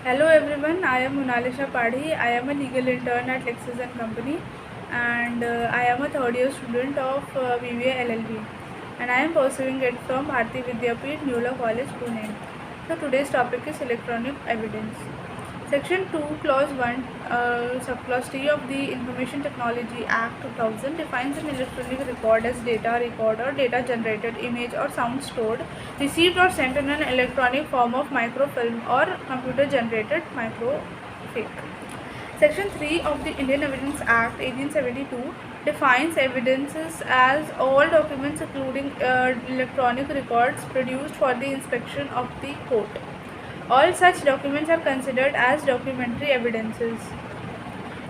Hello everyone, I am Monalisha Padhi. I am a legal intern at Lexis and Company, and I am a third year student of BBA LLB, and I am pursuing it from Bharati Vidyapeeth, New Law College, Pune. So today's topic is electronic evidence. Section 2, Clause 1, Subclause T of the Information Technology Act 2000 defines an electronic record as data record or data generated, image or sound stored, received or sent in an electronic form of microfilm or computer generated microfilm. Section 3 of the Indian Evidence Act 1872 defines evidences as all documents including electronic records produced for the inspection of the court. All such documents are considered as documentary evidences.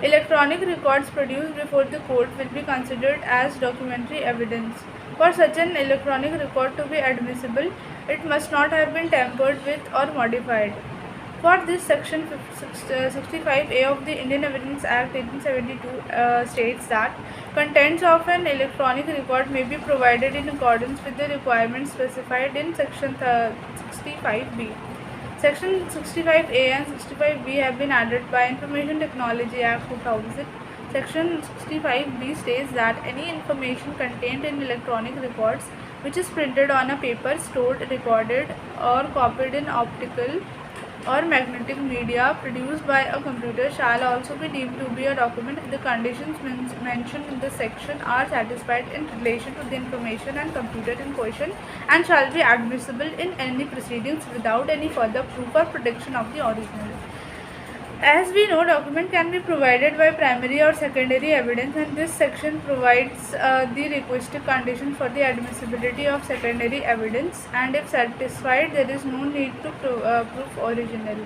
Electronic records produced before the court will be considered as documentary evidence. For such an electronic record to be admissible, it must not have been tampered with or modified. For this, Section 65A of the Indian Evidence Act 1872 states that contents of an electronic record may be provided in accordance with the requirements specified in Section 65B. Section 65A and 65B have been added by Information Technology Act 2000. Section 65B states that any information contained in electronic records which is printed on a paper, stored, recorded or copied in optical or magnetic media produced by a computer shall also be deemed to be a document if the conditions mentioned in the section are satisfied in relation to the information and computer in question, and shall be admissible in any proceedings without any further proof or protection of the original. As we know, document can be provided by primary or secondary evidence, and this section provides the requisite conditions for the admissibility of secondary evidence, and if satisfied, there is no need to prove original.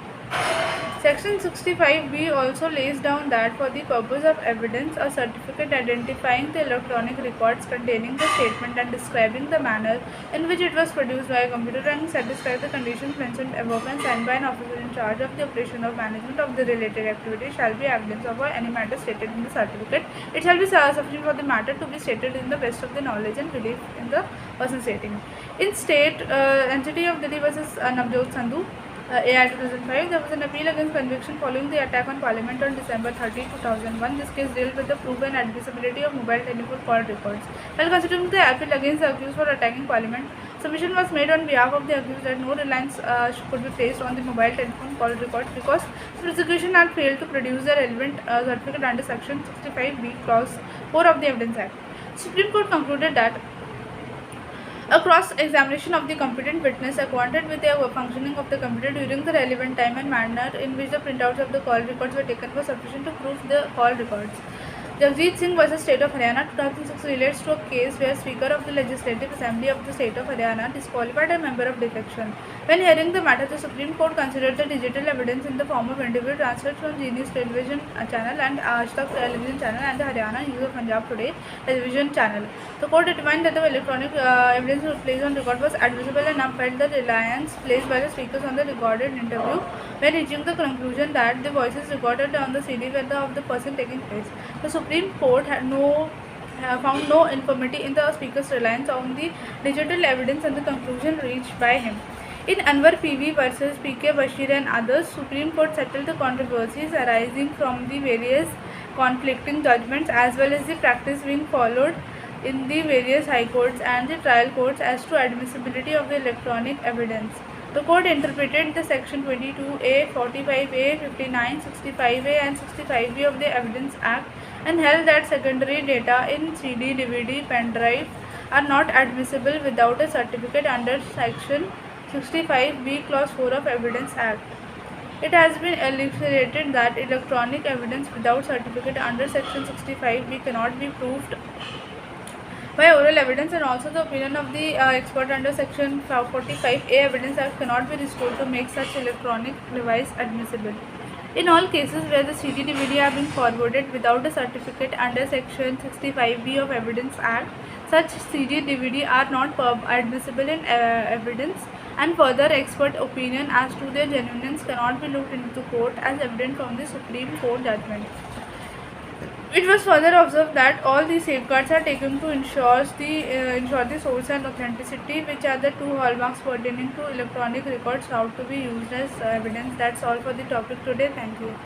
Section 65B also lays down that for the purpose of evidence, a certificate identifying the electronic records containing the statement and describing the manner in which it was produced by a computer and satisfy the conditions mentioned above and signed by an officer in charge of the operation of management of the related activity shall be evidence of any matter stated in the certificate. It shall be sufficient for the matter to be stated in the best of the knowledge and belief in the person stating. In state entity of Delhi versus Navjot Sandhu, AI 2005, there was an appeal against conviction following the attack on Parliament on December 30, 2001. This case dealt with the proven admissibility of mobile telephone call records. While considering the appeal against the accused for attacking Parliament, submission was made on behalf of the accused that no reliance could be placed on the mobile telephone call records because the prosecution had failed to produce the relevant certificate under Section 65B, Clause 4 of the Evidence Act. Supreme Court concluded that a cross-examination of the competent witness acquainted with the functioning of the computer during the relevant time and manner in which the printouts of the call records were taken was sufficient to prove the call records. Jagjit Singh vs. State of Haryana 2006 relates to a case where Speaker of the Legislative Assembly of the State of Haryana disqualified a member of defection. When hearing the matter, the Supreme Court considered the digital evidence in the form of interview transcripts from Genius Television Channel and Aaj Tak Television Channel and the Haryana News of Punjab Today Television Channel. The court determined that the electronic evidence placed on record was admissible and upheld the reliance placed by the speakers on the recorded interview when reaching the conclusion that the voices recorded on the CD were of the person taking place. The Supreme Court had found no infirmity in the speaker's reliance on the digital evidence and the conclusion reached by him. In Anwar PV versus PK Bashir and others, Supreme Court settled the controversies arising from the various conflicting judgments as well as the practice being followed in the various high courts and the trial courts as to admissibility of the electronic evidence. The court interpreted the Section 22A, 45A, 59, 65A and 65B of the Evidence Act and held that secondary data in CD, DVD, pen drive are not admissible without a certificate under Section 65B, Clause 4 of Evidence Act. It has been elucidated that electronic evidence without certificate under Section 65B cannot be proved by oral evidence, and also the opinion of the expert under Section 45A Evidence Act cannot be restored to make such electronic device admissible. In all cases where the CD DVD have been forwarded without a certificate under Section 65B of Evidence Act, such CD DVD are not admissible in evidence, and further expert opinion as to their genuineness cannot be looked into court as evident from the Supreme Court judgment. It was further observed that all these safeguards are taken to ensure the source and authenticity, which are the two hallmarks pertaining to electronic records, how to be used as evidence. That's all for the topic today. Thank you.